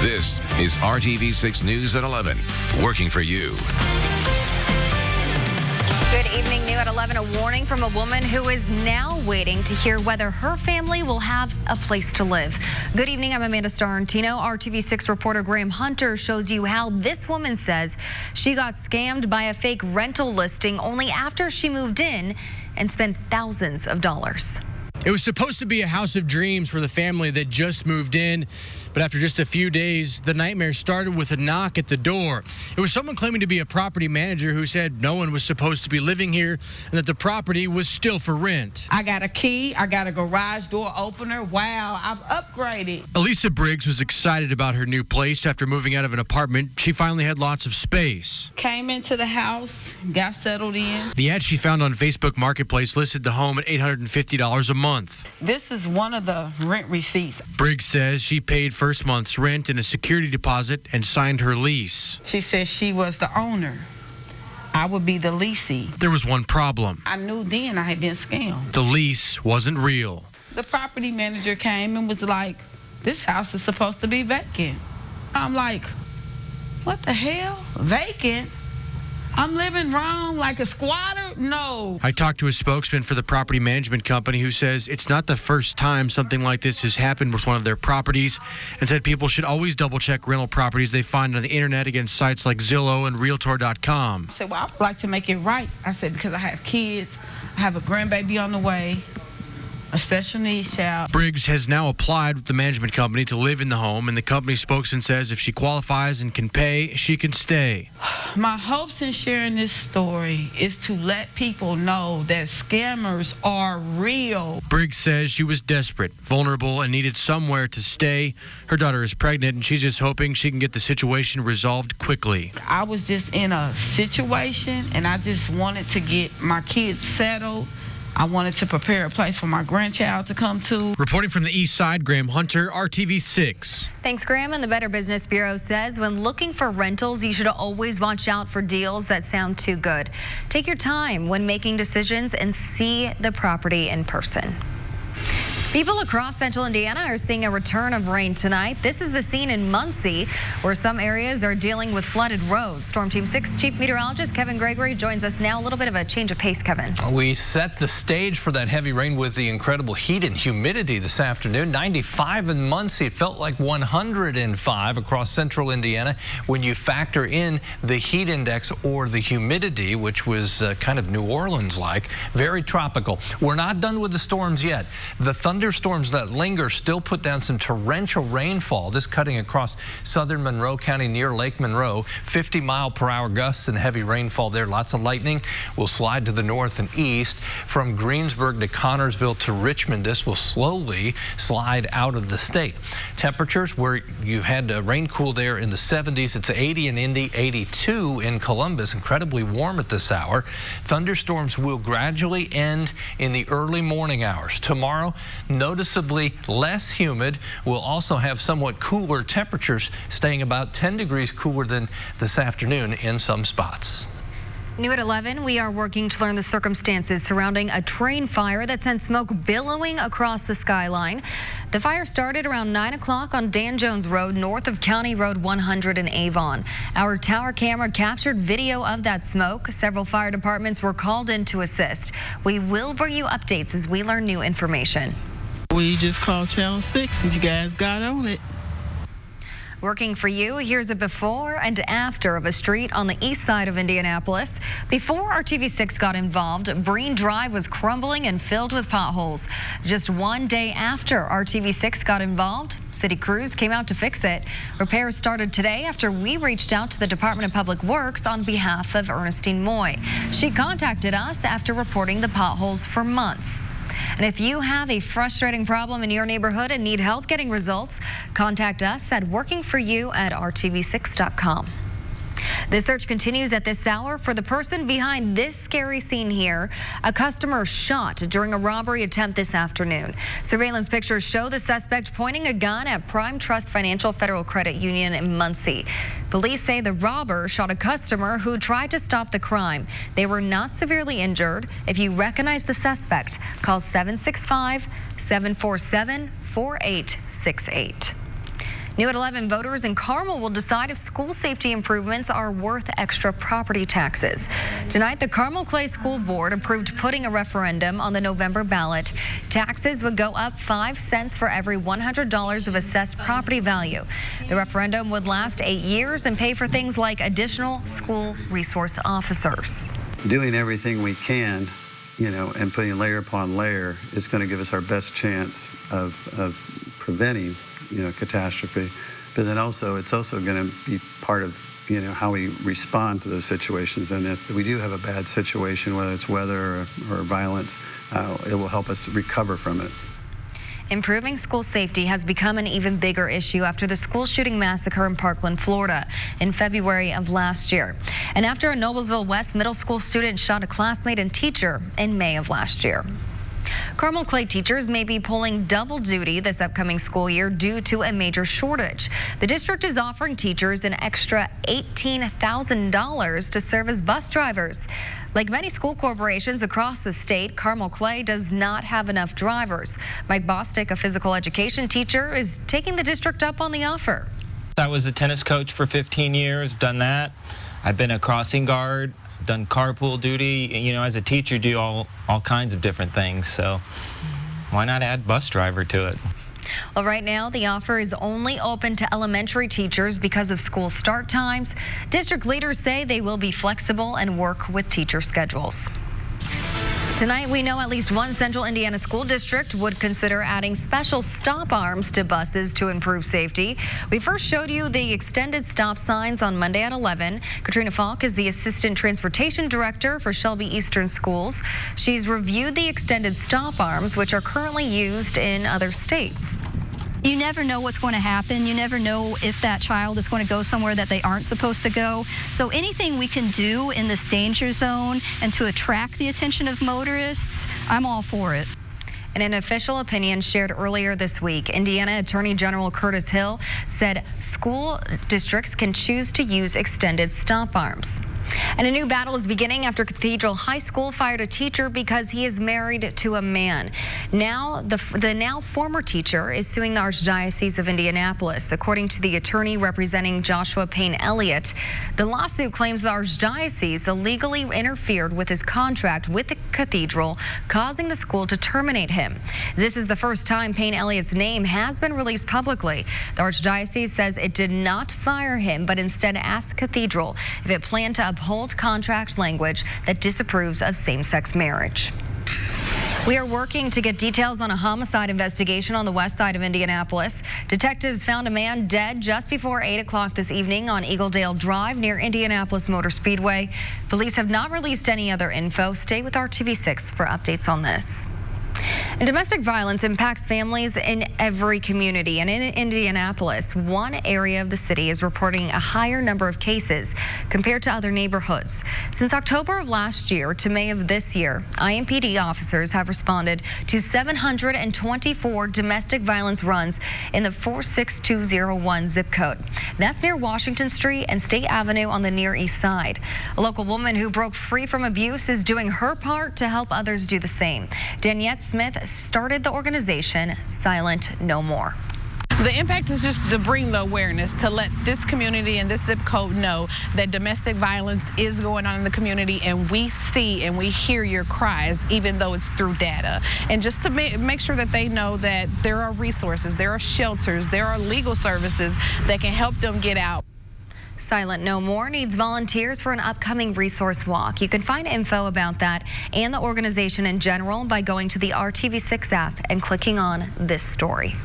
This is RTV6 News at 11, working for you. Good evening. New at 11, a warning from a woman who is now waiting to hear whether her family will have a place to live. Good evening. I'm Amanda Starantino. RTV6 reporter Graham Hunter shows you how this woman says she got scammed by a fake rental listing only after she moved in and spent thousands of dollars. It was supposed to be a house of dreams for the family that just moved in, but after just a few days, the nightmare started with a knock at the door. It was someone claiming to be a property manager who said no one was supposed to be living here and that the property was still for rent. I got a key, I got a garage door opener. Wow, I've upgraded. Elisa Briggs was excited about her new place after moving out of an apartment. She finally had lots of space. Came into the house, got settled in. The ad she found on Facebook Marketplace listed the home at $850 a month. This is one of the rent receipts. Briggs says she paid first month's rent and a security deposit and signed her lease. She said she was the owner. I would be the leasee. There was one problem. I knew then I had been scammed. The lease wasn't real. The property manager came and was like, this house is supposed to be vacant. I'm like, what the hell? Vacant? I'm living wrong like a squatter? No. I talked to a spokesman for the property management company who says it's not the first time something like this has happened with one of their properties, and said people should always double-check rental properties they find on the internet against sites like Zillow and Realtor.com. I said, well, I'd like to make it right. I said, because I have kids, I have a grandbaby on the way, a special needs child. Briggs has now applied with the management company to live in the home, and the company spokesman says if she qualifies and can pay, she can stay. My hopes in sharing this story is to let people know that scammers are real. Briggs says she was desperate, vulnerable, and needed somewhere to stay. Her daughter is pregnant, and she's just hoping she can get the situation resolved quickly. I was just in a situation, and I just wanted to get my kids settled. I wanted to prepare a place for my grandchild to come to. Reporting from the east side, Graham Hunter, RTV6. Thanks, Graham. And the Better Business Bureau says when looking for rentals, you should always watch out for deals that sound too good. Take your time when making decisions and see the property in person. People across central Indiana are seeing a return of rain tonight. This is the scene in Muncie, where some areas are dealing with flooded roads. Storm Team 6 Chief Meteorologist Kevin Gregory joins us now. A little bit of a change of pace, Kevin. We set the stage for that heavy rain with the incredible heat and humidity this afternoon. 95 in Muncie. It felt like 105 across central Indiana when you factor in the heat index or the humidity, which was kind of New Orleans-like. Very tropical. We're not done with the storms yet. The thunderstorms that linger still put down some torrential rainfall, just cutting across southern Monroe County near Lake Monroe. 50-mile-per-hour gusts and heavy rainfall there. Lots of lightning will slide to the north and east. From Greensburg to Connorsville to Richmond, this will slowly slide out of the state. Temperatures where you had rain cool there in the 70s. It's 80 in Indy, 82 in Columbus. Incredibly warm at this hour. Thunderstorms will gradually end in the early morning hours. Tomorrow, noticeably less humid. We'll also have somewhat cooler temperatures, staying about 10 degrees cooler than this afternoon in some spots. New at 11, we are working to learn the circumstances surrounding a train fire that sent smoke billowing across the skyline. The fire started around 9 o'clock on Dan Jones Road, north of County Road 100 in Avon. Our tower camera captured video of that smoke. Several fire departments were called in to assist. We will bring you updates as we learn new information. We just called Channel 6 and you guys got on it. Working for you, here's a before and after of a street on the east side of Indianapolis. Before RTV6 got involved, Breen Drive was crumbling and filled with potholes. Just one day after RTV6 got involved, city crews came out to fix it. Repairs started today after we reached out to the Department of Public Works on behalf of Ernestine Moy. She contacted us after reporting the potholes for months. And if you have a frustrating problem in your neighborhood and need help getting results, contact us at workingforyou@rtv6.com. The search continues at this hour for the person behind this scary scene here. A customer shot during a robbery attempt this afternoon. Surveillance pictures show the suspect pointing a gun at Prime Trust Financial Federal Credit Union in Muncie. Police say the robber shot a customer who tried to stop the crime. They were not severely injured. If you recognize the suspect, call 765-747-4868. New at 11, voters in Carmel will decide if school safety improvements are worth extra property taxes. Tonight, the Carmel Clay School Board approved putting a referendum on the November ballot. Taxes would go up 5 cents for every $100 of assessed property value. The referendum would last 8 years and pay for things like additional school resource officers. Doing everything we can, and putting layer upon layer is going to give us our best chance of preventing, catastrophe. But then also, it's also going to be part of, how we respond to those situations. And if we do have a bad situation, whether it's weather or violence, it will help us recover from it. Improving school safety has become an even bigger issue after the school shooting massacre in Parkland, Florida in February of last year. And after a Noblesville West middle school student shot a classmate and teacher in May of last year. Carmel Clay teachers may be pulling double duty this upcoming school year due to a major shortage. The district is offering teachers an extra $18,000 to serve as bus drivers. Like many school corporations across the state, Carmel Clay does not have enough drivers. Mike Bostic, a physical education teacher, is taking the district up on the offer. I was a tennis coach for 15 years, done that. I've been a crossing guard, done carpool duty. As a teacher, you do all kinds of different things, so why not add bus driver to it? Well, right now, the offer is only open to elementary teachers because of school start times. District leaders say they will be flexible and work with teacher schedules. Tonight, we know at least one central Indiana school district would consider adding special stop arms to buses to improve safety. We first showed you the extended stop signs on Monday at 11. Katrina Falk is the Assistant Transportation Director for Shelby Eastern Schools. She's reviewed the extended stop arms, which are currently used in other states. You never know what's going to happen. You never know if that child is going to go somewhere that they aren't supposed to go. So anything we can do in this danger zone and to attract the attention of motorists, I'm all for it. In an official opinion shared earlier this week, Indiana Attorney General Curtis Hill said school districts can choose to use extended stop arms. And a new battle is beginning after Cathedral High School fired a teacher because he is married to a man. Now, the now former teacher is suing the Archdiocese of Indianapolis. According to the attorney representing Joshua Payne Elliott, the lawsuit claims the Archdiocese illegally interfered with his contract with the cathedral, causing the school to terminate him. This is the first time Payne Elliott's name has been released publicly. The Archdiocese says it did not fire him, but instead asked Cathedral if it planned to uphold contract language that disapproves of same-sex marriage. We are working to get details on a homicide investigation on the west side of Indianapolis. Detectives found a man dead just before 8 o'clock this evening on Eagledale Drive near Indianapolis Motor Speedway. Police have not released any other info. Stay with RTV6 for updates on this. And domestic violence impacts families in every community. And in Indianapolis, one area of the city is reporting a higher number of cases compared to other neighborhoods. Since October of last year to May of this year, IMPD officers have responded to 724 domestic violence runs in the 46201 zip code. That's near Washington Street and State Avenue on the Near East Side. A local woman who broke free from abuse is doing her part to help others do the same. Daniette Smith started the organization Silent No More. The impact is just to bring the awareness, to let this community and this zip code know that domestic violence is going on in the community, and we see and we hear your cries, even though it's through data. And just to make sure that they know that there are resources, there are shelters, there are legal services that can help them get out. Silent No More needs volunteers for an upcoming resource walk. You can find info about that and the organization in general by going to the RTV6 app and clicking on this story.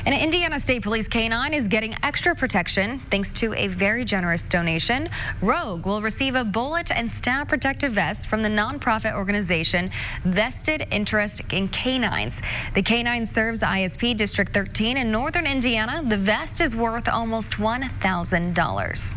An Indiana State Police canine is getting extra protection thanks to a very generous donation. Rogue will receive a bullet and stab protective vest from the nonprofit organization Vested Interest in Canines. The canine serves ISP District 13 in northern Indiana. The vest is worth almost $1,000.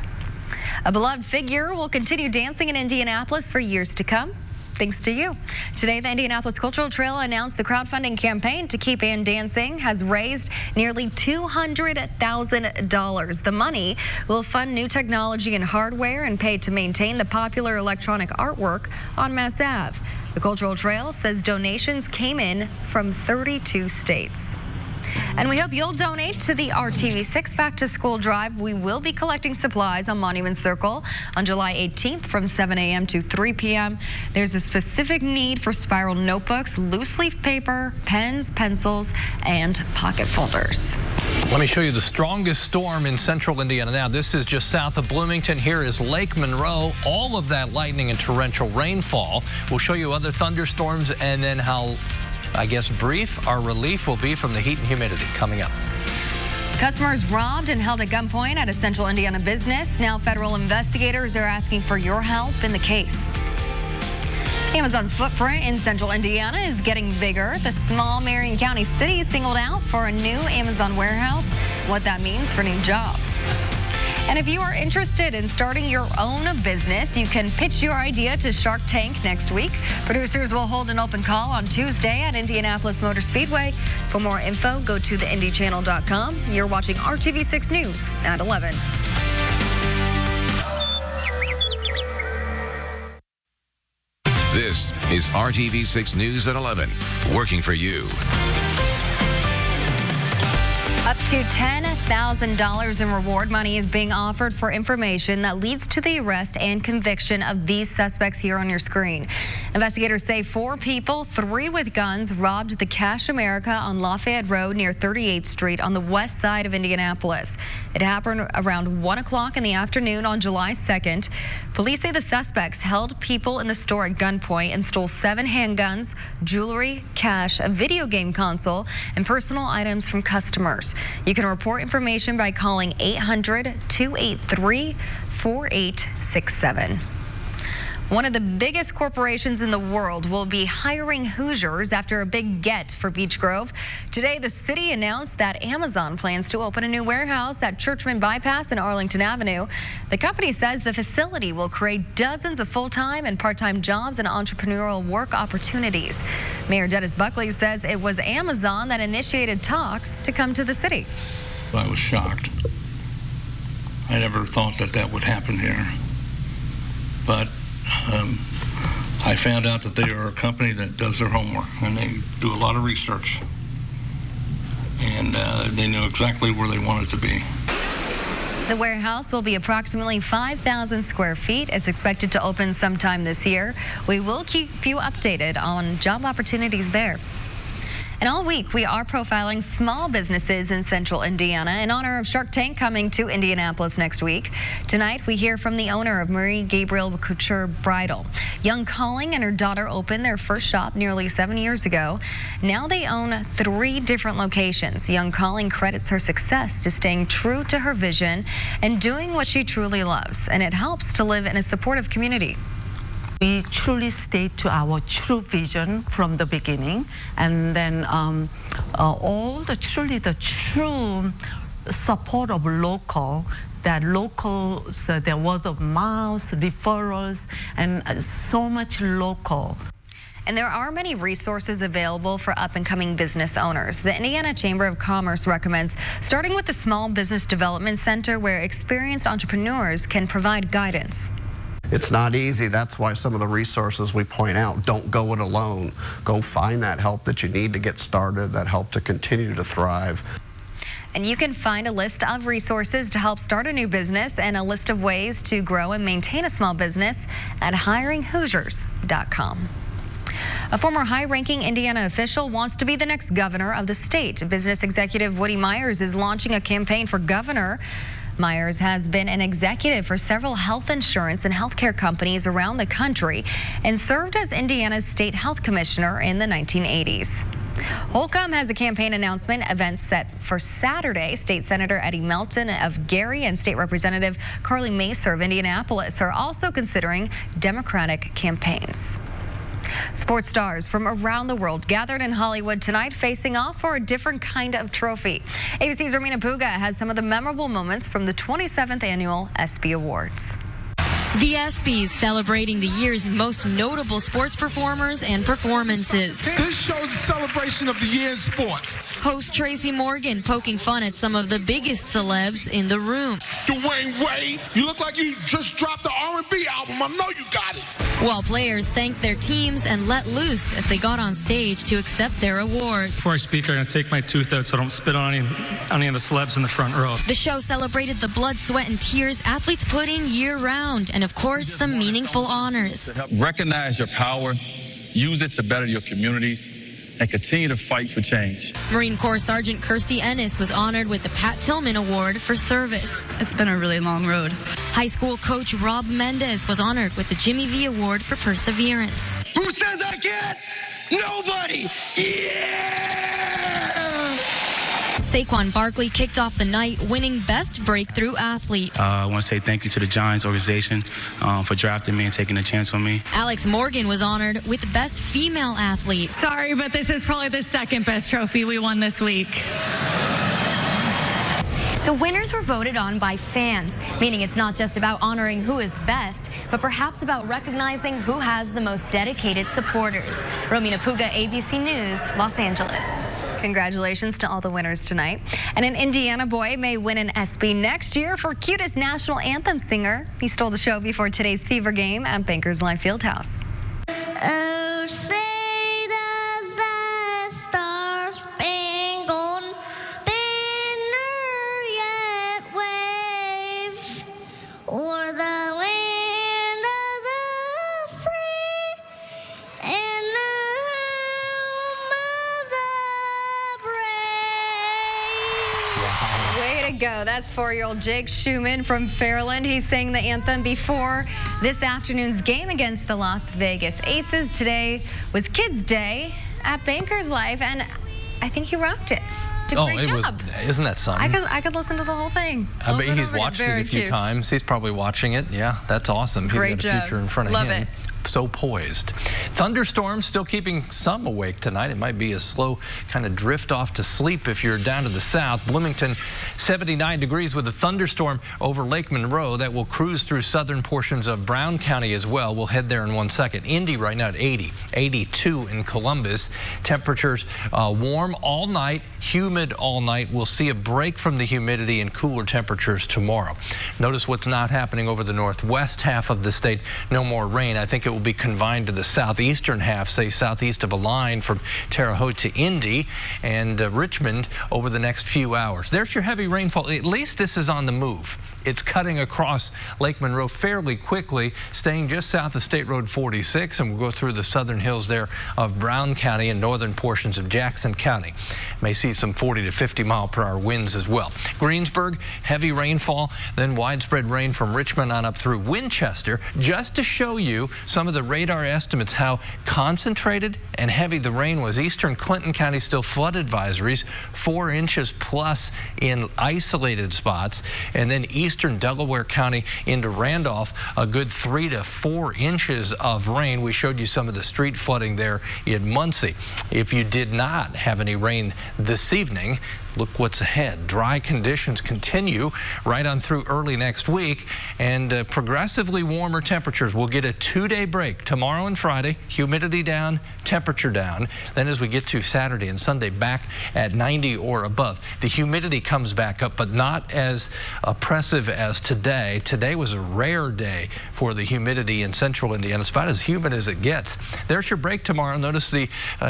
A beloved figure will continue dancing in Indianapolis for years to come. Thanks to you. Today, the Indianapolis Cultural Trail announced the crowdfunding campaign to keep Ann dancing has raised nearly $200,000. The money will fund new technology and hardware and pay to maintain the popular electronic artwork on Mass Ave. The Cultural Trail says donations came in from 32 states. And we hope you'll donate to the RTV6 Back to School Drive. We will be collecting supplies on Monument Circle on July 18th from 7 a.m. to 3 p.m. There's a specific need for spiral notebooks, loose leaf paper, pens, pencils, and pocket folders. Let me show you the strongest storm in central Indiana now. This is just south of Bloomington. Here is Lake Monroe. All of that lightning and torrential rainfall. We'll show you other thunderstorms and then how, I guess, brief our relief will be from the heat and humidity coming up. Customers robbed and held at gunpoint at a central Indiana business. Now federal investigators are asking for your help in the case. Amazon's footprint in central Indiana is getting bigger. The small Marion County city is singled out for a new Amazon warehouse, what that means for new jobs. And if you are interested in starting your own business, you can pitch your idea to Shark Tank next week. Producers will hold an open call on Tuesday at Indianapolis Motor Speedway. For more info, go to theindychannel.com. You're watching RTV6 News at 11. This is RTV6 News at 11, working for you. Up to $10,000 in reward money is being offered for information that leads to the arrest and conviction of these suspects here on your screen. Investigators say 4 people, 3 with guns, robbed the Cash America on Lafayette Road near 38th Street on the west side of Indianapolis. It happened around 1 o'clock in the afternoon on July 2nd. Police say the suspects held people in the store at gunpoint and stole 7 handguns, jewelry, cash, a video game console, and personal items from customers. You can report information by calling 800-283-4867. One of the biggest corporations in the world will be hiring Hoosiers after a big get for Beech Grove. Today, the city announced that Amazon plans to open a new warehouse at Churchman Bypass and Arlington Avenue. The company says the facility will create dozens of full-time and part-time jobs and entrepreneurial work opportunities. Mayor Dennis Buckley says it was Amazon that initiated talks to come to the city. I was shocked. I never thought that that would happen here. But I found out that they are a company that does their homework and they do a lot of research, and they know exactly where they want it to be. The warehouse will be approximately 5,000 square feet. It's expected to open sometime this year. We will keep you updated on job opportunities there. And all week, we are profiling small businesses in central Indiana in honor of Shark Tank coming to Indianapolis next week. Tonight, we hear from the owner of Marie Gabriel Couture Bridal. Young Calling and her daughter opened their first shop nearly 7 years ago. Now they own 3 different locations. Young Calling credits her success to staying true to her vision and doing what she truly loves. And it helps to live in a supportive community. We truly stayed to our true vision from the beginning, and then all the true support of local, that locals, their word of mouth, referrals, and so much local. And there are many resources available for up-and-coming business owners. The Indiana Chamber of Commerce recommends starting with the Small Business Development Center, where experienced entrepreneurs can provide guidance. It's not easy. That's why some of the resources we point out, don't go it alone. Go find that help that you need to get started, that help to continue to thrive. And you can find a list of resources to help start a new business and a list of ways to grow and maintain a small business at hiringhoosiers.com. A former high-ranking Indiana official wants to be the next governor of the state. Business executive Woody Myers is launching a campaign for governor. Myers has been an executive for several health insurance and healthcare companies around the country and served as Indiana's state health commissioner in the 1980s. Holcomb has a campaign announcement event set for Saturday. State Senator Eddie Melton of Gary and State Representative Carly Macer of Indianapolis are also considering Democratic campaigns. Sports stars from around the world gathered in Hollywood tonight, facing off for a different kind of trophy. ABC's Romina Puga has some of the memorable moments from the 27th annual ESPY Awards. The ESPYs celebrating the year's most notable sports performers and performances. This shows a celebration of the year in sports. Host Tracy Morgan poking fun at some of the biggest celebs in the room. Dwayne Wade, you look like you just dropped the R&B album. I know you got it. While players thanked their teams and let loose as they got on stage to accept their awards. Before I speak, I'm going to take my tooth out so I don't spit on any of the celebs in the front row. The show celebrated the blood, sweat, and tears athletes put in year-round, and of course, some meaningful honors. Recognize your power, use it to better your communities, and continue to fight for change. Marine Corps Sergeant Kirstie Ennis was honored with the Pat Tillman Award for service. It's been a really long road. High school coach Rob Mendez was honored with the Jimmy V Award for perseverance. Who says I can't? Nobody! Yeah! Saquon Barkley kicked off the night, winning Best Breakthrough Athlete. I want to say thank you to the Giants organization for drafting me and taking a chance on me. Alex Morgan was honored with Best Female Athlete. Sorry, but this is probably the second best trophy we won this week. The winners were voted on by fans, meaning it's not just about honoring who is best, but perhaps about recognizing who has the most dedicated supporters. Romina Puga, ABC News, Los Angeles. Congratulations to all the winners tonight. And an Indiana boy may win an ESPY next year for cutest national anthem singer. He stole the show before today's Fever game at Bankers Life Fieldhouse. Oh, say does that star-spangled banner yet wave o'er the land of the free and the home of the brave. Way to go. That's 4-year-old Jake Schumann from Fairland. He sang the anthem before this afternoon's game against the Las Vegas Aces. Today was Kids Day at Bankers Life, and I think he rocked it. Did a great job. Isn't that something? I could listen to the whole thing. I bet he's watched it a few times. He's probably watching it. Yeah, that's awesome. Great He's got a future in front of him. Love it. So poised. Thunderstorms still keeping some awake tonight. It might be a slow kind of drift off to sleep if you're down to the south. Bloomington, 79 degrees with a thunderstorm over Lake Monroe that will cruise through southern portions of Brown County as well. We'll head there in 1 second. Indy right now at 80, 82 in Columbus. Temperatures warm all night, humid all night. We'll see a break from the humidity and cooler temperatures tomorrow. Notice what's not happening over the northwest half of the state. No more rain. I think it will be confined to the southeastern half, say southeast of a line from Terre Haute to Indy and Richmond over the next few hours. There's your heavy rainfall. At least this is on the move. It's cutting across Lake Monroe fairly quickly, staying just south of State Road 46, and we'll go through the southern hills there of Brown County and northern portions of Jackson County. May see some 40 to 50 mile per hour winds as well. Greensburg, heavy rainfall, then widespread rain from Richmond on up through Winchester, just to show you some of the radar estimates, how concentrated and heavy the rain was. Eastern Clinton County still flood advisories, 4 inches plus in isolated spots, and then eastern Delaware County into Randolph, a good 3 to 4 inches of rain. We showed you some of the street flooding there in Muncie. If you did not have any rain this evening, look what's ahead. Dry conditions continue right on through early next week, and progressively warmer temperatures. We'll get a 2-day break tomorrow and Friday. Humidity down, temperature down. Then as we get to Saturday and Sunday, back at 90 or above. The humidity comes back up, but not as oppressive as today. Today was a rare day for the humidity in central Indiana. It's about as humid as it gets. There's your break tomorrow. Notice the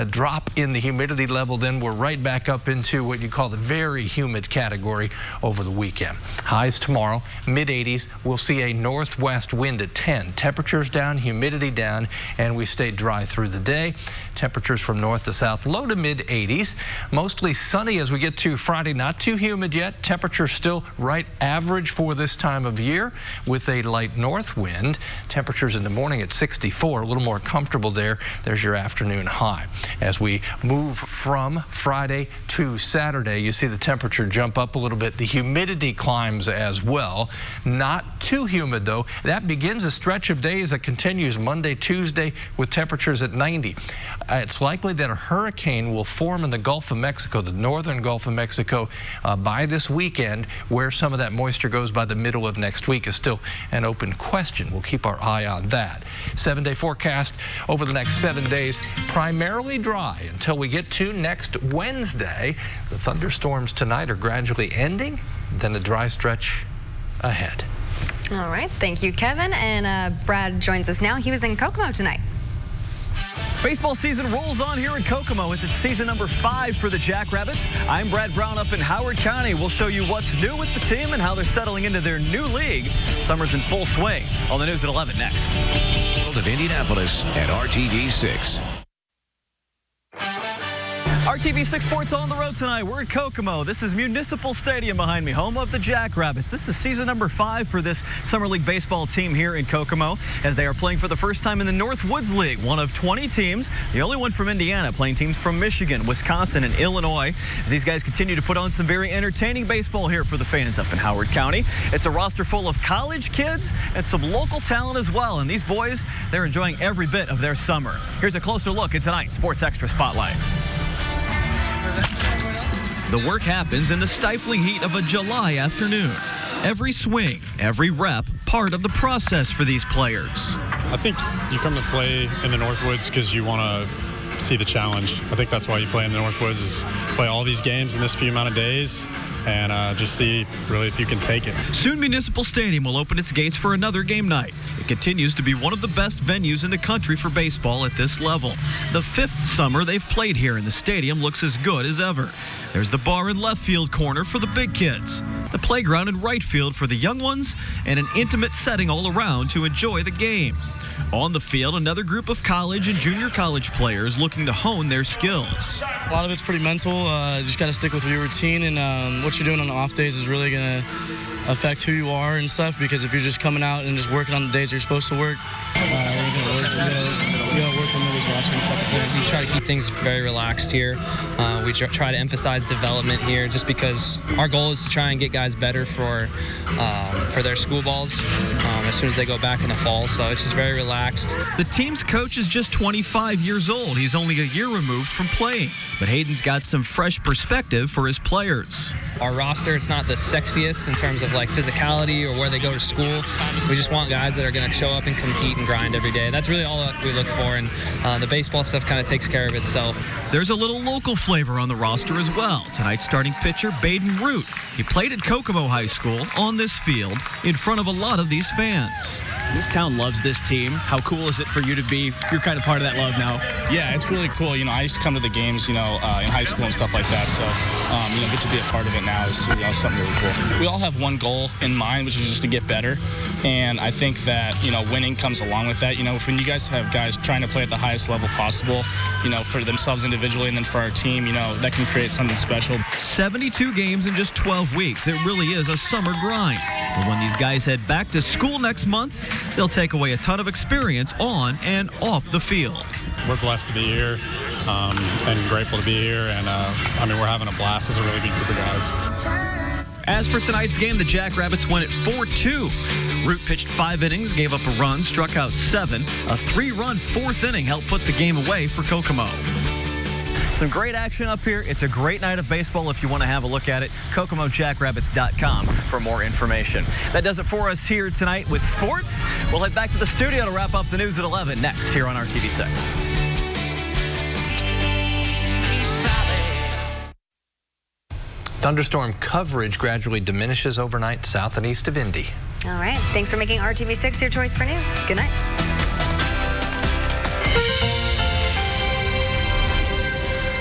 drop in the humidity level. Then we're right back up into what you call the very humid category over the weekend. Highs tomorrow, mid-80s. We'll see a northwest wind at 10. Temperatures down, humidity down, and we stay dry through the day. Temperatures from north to south, low to mid-80s. Mostly sunny as we get to Friday. Not too humid yet. Temperatures still right average for this time of year with a light north wind. Temperatures in the morning at 64, a little more comfortable there. There's your afternoon high. As we move from Friday to Saturday, you see the temperature jump up a little bit. The humidity climbs as well. Not too humid, though. That begins a stretch of days that continues Monday, Tuesday, with temperatures at 90. It's likely that a hurricane will form in the Gulf of Mexico, the northern Gulf of Mexico, by this weekend. Where some of that moisture goes by the middle of next week is still an open question. We'll keep our eye on that. 7-day forecast over the next 7 days, primarily dry until we get to next Wednesday. The thunderstorms tonight are gradually ending, then a dry stretch ahead. All right, thank you, Kevin. And Brad joins us now. He was in Kokomo tonight. Baseball season rolls on here in Kokomo as it's season number 5 for the Jackrabbits. I'm Brad Brown up in Howard County. We'll show you what's new with the team and how they're settling into their new league. Summer's in full swing. On the news at 11 next. Of Indianapolis at RTV6. RTV6 Sports on the road tonight. We're at Kokomo. This is Municipal Stadium behind me, home of the Jackrabbits. This is season number 5 for this Summer League baseball team here in Kokomo as they are playing for the first time in the Northwoods League, one of 20 teams, the only one from Indiana, playing teams from Michigan, Wisconsin, and Illinois. As these guys continue to put on some very entertaining baseball here for the fans up in Howard County. It's a roster full of college kids and some local talent as well. And these boys, they're enjoying every bit of their summer. Here's a closer look at tonight's Sports Extra Spotlight. The work happens in the stifling heat of a July afternoon. Every swing, every rep, part of the process for these players. I think you come to play in the Northwoods because you want to see the challenge. I think that's why you play in the Northwoods, is play all these games in this few amount of days and just see really if you can take it. Soon Municipal Stadium will open its gates for another game night. It continues to be one of the best venues in the country for baseball at this level. The 5th summer they've played here, and the stadium looks as good as ever. There's the bar in left field corner for the big kids, the playground in right field for the young ones, and an intimate setting all around to enjoy the game. On the field, another group of college and junior college players looking to hone their skills. A lot of it's pretty mental. Just got to stick with your routine, and what you're doing on the off days is really going to affect who you are and stuff, because if you're just coming out and just working on the days you're supposed to work, you gotta work when nobody's watching type of thing. We try to keep things very relaxed here. We try to emphasize development here, just because our goal is to try and get guys better for their school balls as soon as they go back in the fall. So it's just very relaxed. The team's coach is just 25 years old. He's only a year removed from playing, but Hayden's got some fresh perspective for his players. Our roster, it's not the sexiest in terms of like physicality or where they go to school. We just want guys that are going to show up and compete and grind every day. That's really all that we look for, and the baseball stuff kind of takes care of itself. There's a little local flavor on the roster as well. Tonight's starting pitcher, Baden Root. He played at Kokomo High School on this field in front of a lot of these fans. This town loves this team. How cool is it for you to be, you're kind of part of that love now? Yeah, it's really cool. I used to come to the games, in high school and stuff like that. So, get to be a part of it now is something really cool. We all have one goal in mind, which is just to get better. And I think that, winning comes along with that. When you guys have guys trying to play at the highest level possible, for themselves individually and then for our team, that can create something special. 72 games in just 12 weeks. It really is a summer grind. But when these guys head back to school next month, they'll take away a ton of experience on and off the field. We're blessed to be here and grateful to be here, and we're having a blast as a really good group of guys. As for tonight's game, the Jackrabbits won it 4-2. Root pitched 5 innings, gave up a run, struck out 7. A 3-run 4th inning helped put the game away for Kokomo. Some great action up here. It's a great night of baseball if you want to have a look at it. KokomoJackrabbits.com for more information. That does it for us here tonight with sports. We'll head back to the studio to wrap up the news at 11 next here on RTV6. Thunderstorm coverage gradually diminishes overnight south and east of Indy. All right. Thanks for making RTV6 your choice for news. Good night.